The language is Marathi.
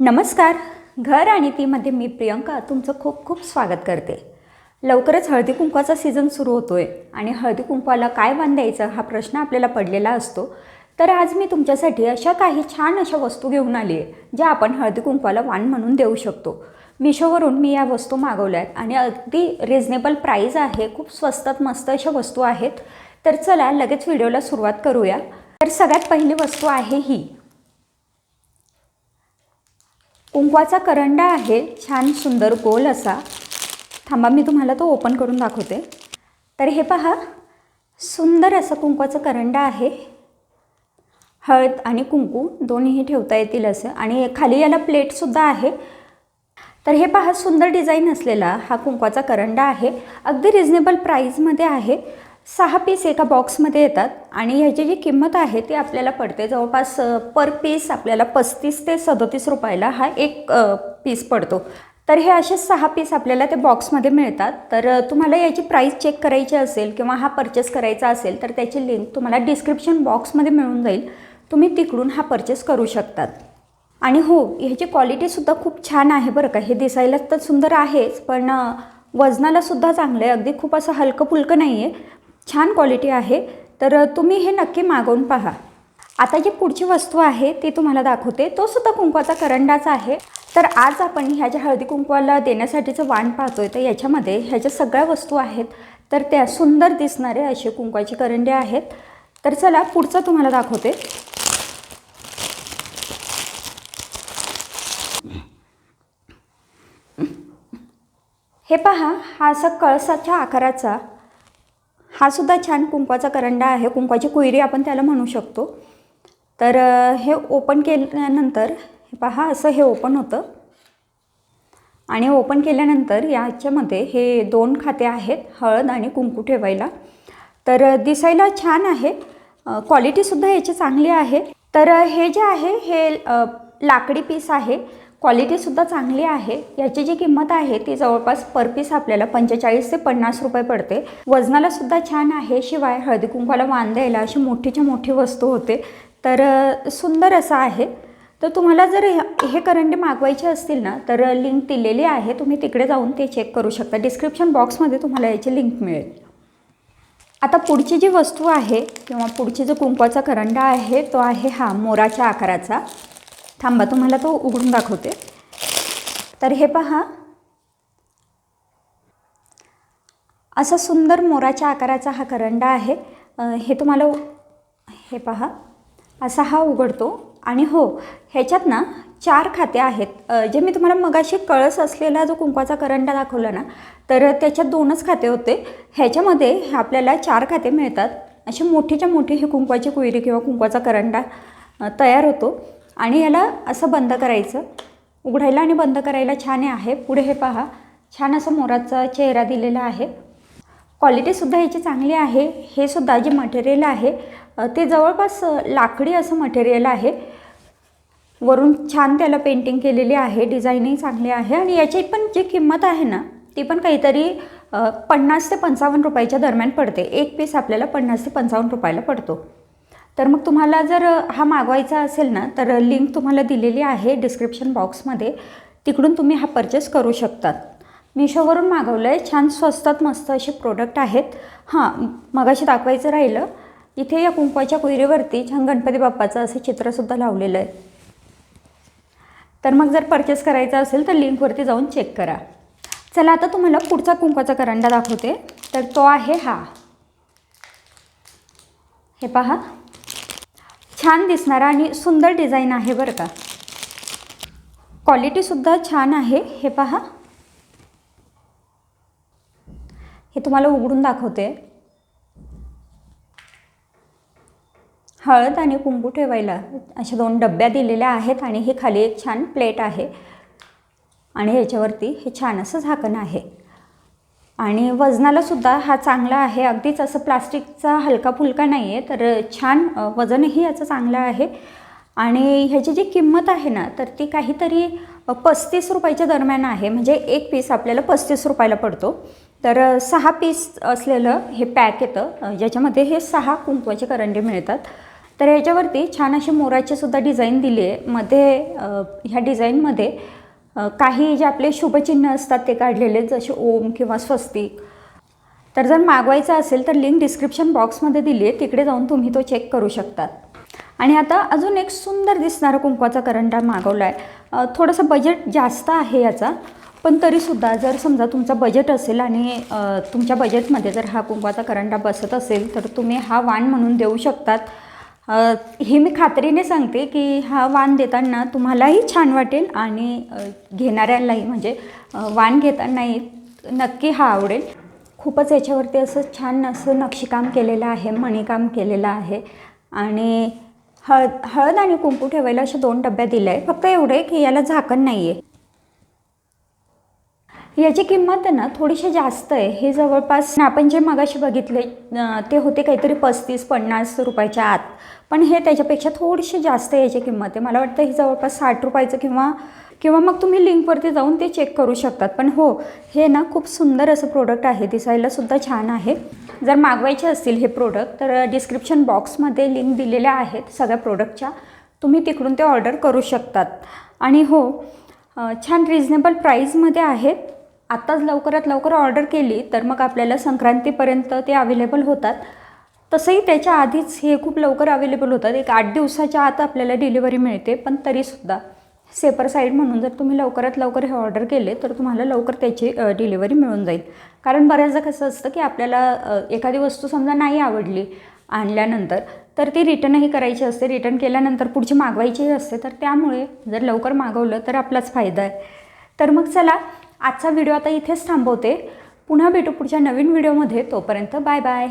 नमस्कार. घर आणि तीमध्ये मी प्रियंका तुमचं खूप खूप स्वागत करते. लवकरच हळदी कुंकवाचा सीझन सुरू होतोय आणि हळदी कुंकवाला काय वाण द्यायचं हा प्रश्न आपल्याला पडलेला असतो. तर आज मी तुमच्यासाठी अशा काही छान अशा वस्तू घेऊन आली आहे ज्या आपण हळदी कुंकवाला वाण म्हणून देऊ शकतो. मिशोवरून मी या वस्तू मागवल्यात आणि अगदी रिजनेबल प्राईस आहे. खूप स्वस्तात मस्त अशा वस्तू आहेत. तर चला लगेच व्हिडिओला सुरुवात करूया. तर सगळ्यात पहिली वस्तू आहे ही कुंकवाचा करंडा आहे. छान सुंदर गोल असा. थांबा मी तुम्हाला तो ओपन करून दाखवते. तर हे पहा, सुंदर असा कुंकवाचा करंडा आहे. हळद आणि कुंकू दोन्हीही ठेवता येतील असं आणि खाली याला प्लेटसुद्धा आहे. तर हे पहा, सुंदर डिझाईन असलेला हा कुंकवाचा करंडा आहे. अगदी रिजनेबल प्राईजमध्ये आहे. 6 पीस एका बॉक्समध्ये येतात आणि ह्याची जी किंमत आहे ती आपल्याला पडते जवळपास पर पीस आपल्याला 35 ते 37 रुपयाला हा एक पीस पडतो. तर हे असे 6 पीस आपल्याला ते बॉक्समध्ये मिळतात. तर तुम्हाला याची प्राईस चेक करायची असेल किंवा हा परचेस करायचा असेल तर त्याची लिंक तुम्हाला डिस्क्रिप्शन बॉक्समध्ये मिळून जाईल. तुम्ही तिकडून हा परचेस करू शकतात. आणि हो, ह्याची क्वालिटीसुद्धा खूप छान आहे बरं का. हे दिसायला तर सुंदर आहेच पण वजनालासुद्धा चांगलं आहे. अगदी खूप असं हलकं फुलकं नाही आहे. छान क्वालिटी आहे. तर तुम्ही हे नक्की मागवून पहा. आता जी पुढची वस्तू आहे ती तुम्हाला दाखवते. तो सुद्धा कुंकवाचा करंडाचा आहे. तर आज आपण ह्या ज्या हळदी कुंकवाला देण्यासाठीचं वाण पाहतोय तर याच्यामध्ये ह्याच्या सगळ्या वस्तू आहेत. तर त्या सुंदर दिसणारे असे कुंकवाचे करंडे आहेत. तर चला पुढचं तुम्हाला दाखवते. हे पहा, हा असा कळसाच्या आकाराचा हा सुद्धा छान कुंकवाचा करंडा आहे. कुंकवाची कुयरी आपण त्याला म्हणू शकतो. तर हे ओपन केल्यानंतर हे पहा, असं हे ओपन होतं आणि ओपन केल्यानंतर याच्यामध्ये हे 2 खाते आहेत हळद आणि कुंकू ठेवायला. तर दिसायला छान आहे. क्वालिटीसुद्धा याची चांगली आहे. तर हे जे आहे हे लाकडी पीस आहे. क्वालिटीसुद्धा चांगली आहे. याची जी किंमत आहे ती जवळपास पर पीस आपल्याला 45 ते 50 रुपये पडते. वजनालासुद्धा छान आहे. शिवाय हळदी कुंकवाला वाण द्यायला अशी मोठीच्या मोठी वस्तू होते. तर सुंदर असं आहे. तर तुम्हाला जर हे करंडे मागवायचे असतील ना तर लिंक दिलेली आहे. तुम्ही तिकडे जाऊन ते चेक करू शकता. डिस्क्रिप्शन बॉक्समध्ये तुम्हाला याची लिंक मिळेल. आता पुढची जी वस्तू आहे किंवा पुढची जो कुंकवाचा करंडा आहे तो आहे हा मोराच्या आकाराचा. थांबा तुम्हाला तो उघडून दाखवते. तर हे पहा, असा सुंदर मोराच्या आकाराचा हा करंडा आहे. हे तुम्हाला हे पहा, असा हा उघडतो आणि हो, ह्याच्यात ना 4 खाते आहेत. जे मी तुम्हाला मगाशी कळस असलेला जो कुंकवाचा करंडा दाखवला ना तर त्याच्यात 2च खाते होते. ह्याच्यामध्ये आपल्याला 4 खाते मिळतात. अशी मोठीच्या मोठी ही कुंकवाची कुयरी किंवा कुंकवाचा करंडा तयार होतो. आणि याला असं बंद करायचं. उघडायला आणि बंद करायला छान आहे. पुढे हे पहा, छान असं मोराचा चेहरा दिलेला आहे. क्वालिटीसुद्धा याची चांगली आहे. हे सुद्धा जे मटेरियल आहे ते जवळपास लाकडी असं मटेरियल आहे. वरून छान त्याला पेंटिंग केलेली आहे. डिझाईनही चांगली आहे आणि याची पण जी किंमत आहे ना ती पण काहीतरी 50 ते 55 रुपयाच्या दरम्यान पडते. एक पीस आपल्याला 50 ते 55 रुपयाला पडतो. तर मग तुम्हाला जर हा मागवायचा असेल ना तर लिंक तुम्हाला दिलेली आहे डिस्क्रिप्शन बॉक्समध्ये. तिकडून तुम्ही हा परचेस करू शकतात. मिशोवरून मागवलं आहे. छान स्वस्तात मस्त असे प्रोडक्ट आहेत. हां, मगाशी दाखवायचं राहिलं, इथे या कुंकवाच्या कुयरीवरती छान गणपती बाप्पाचं असं चित्रसुद्धा लावलेलं आहे. तर मग जर परचेस करायचं असेल तर लिंकवरती जाऊन चेक करा. चला आता तुम्हाला पुढचा कुंकवाचा करंडा दाखवते. तर तो आहे हा. हे पहा, छान दिसणारा आणि सुंदर डिझाईन आहे बरं का. क्वालिटीसुद्धा छान आहे. हे पहा, हे तुम्हाला उघडून दाखवते. हळद आणि कुंकू ठेवायला अशा 2 डब्या दिलेल्या आहेत आणि हे खाली एक छान प्लेट आहे आणि याच्यावरती हे छान असं झाकण आहे. आणि वजनालासुद्धा हा चांगला आहे. अगदीच असं प्लास्टिकचा हलका फुलका नाही आहे. तर छान वजनही याचं चांगलं आहे. आणि ह्याची जी किंमत आहे ना तर ती काहीतरी 35 रुपयाच्या दरम्यान आहे. म्हणजे एक पीस आपल्याला 35 रुपयाला पडतो. तर 6 पीस असलेलं हे पॅक येतं ज्याच्यामध्ये हे 6 कुंकवाचे करंडे मिळतात. तर ह्याच्यावरती छान अशी मोराची सुद्धा डिझाईन दिली आहे. मध्ये ह्या डिझाईनमध्ये काही जे आपले शुभचिन्ह असतात ते काढलेले, जसे ओम किंवा स्वस्तिक. तर जर मागवायचं असेल तर लिंक डिस्क्रिप्शन बॉक्समध्ये दिली आहे, तिकडे जाऊन तुम्ही तो चेक करू शकतात. आणि आता अजून एक सुंदर दिसणारा कुंकवाचा करंडा मागवला आहे. थोडंसं बजेट जास्त आहे याचा, पण तरीसुद्धा जर समजा तुमचा बजेट असेल आणि तुमच्या बजेटमध्ये जर हा कुंकवाचा करंडा बसत असेल तर तुम्ही हा वाण म्हणून देऊ शकतात. हे मी खात्रीने सांगते की हा वाण देताना तुम्हालाही छान वाटेल आणि घेणाऱ्यांनाही, म्हणजे वाण घेतानाही नक्की हा आवडेल. खूपच याच्यावरती असं छान असं नक्षीकाम केलेलं आहे, मणिकाम केलेलं आहे. आणि हळद आणि कुंकू ठेवायला अशा 2 डब्या दिल्या आहे. फक्त एवढे की याला झाकण नाही आहे. याची किंमत आहे ना थोडीशी जास्त आहे. हे जवळपास आपण जे मगाशी बघितले ते होते काहीतरी 35-50 रुपयाच्या आत, पण हे त्याच्यापेक्षा थोडीशी जास्त आहे याची किंमत आहे. मला वाटतं ही जवळपास 60 रुपयाचं किंवा मग तुम्ही लिंकवरती जाऊन ते चेक करू शकतात. पण हो, हे ना खूप सुंदर असं प्रोडक्ट आहे, दिसायलासुद्धा छान आहे. जर मागवायचे असतील हे प्रोडक्ट तर डिस्क्रिप्शन बॉक्समध्ये लिंक दिलेल्या आहेत सगळ्या प्रोडक्टच्या, तुम्ही तिकडून ते ऑर्डर करू शकतात. आणि हो, छान रिजनेबल प्राईजमध्ये आहेत. आत्ताच लवकरात लवकर ऑर्डर केली तर मग आपल्याला संक्रांतीपर्यंत ते अवेलेबल होतात. तसंही त्याच्या आधीच हे खूप लवकर अवेलेबल होतात, एक 8 दिवसाच्या आत आपल्याला डिलिव्हरी मिळते. पण तरीसुद्धा सेपर साईड म्हणून जर तुम्ही लवकरात लवकर हे ऑर्डर केले तर तुम्हाला लवकर त्याची डिलिव्हरी मिळून जाईल. कारण बऱ्याचदा कसं असतं की आपल्याला एखादी वस्तू समजा नाही आवडली आणल्यानंतर, तर ती रिटर्नही करायची असते. रिटर्न केल्यानंतर पुढची मागवायचीही असते. तर त्यामुळे जर लवकर मागवलं तर आपलाच फायदा आहे. तर मग चला, आजचा व्हिडिओ आता इथेच थांबवते. पुन्हा भेटू पुढच्या नवीन व्हिडिओमध्ये. तोपर्यंत बाय बाय.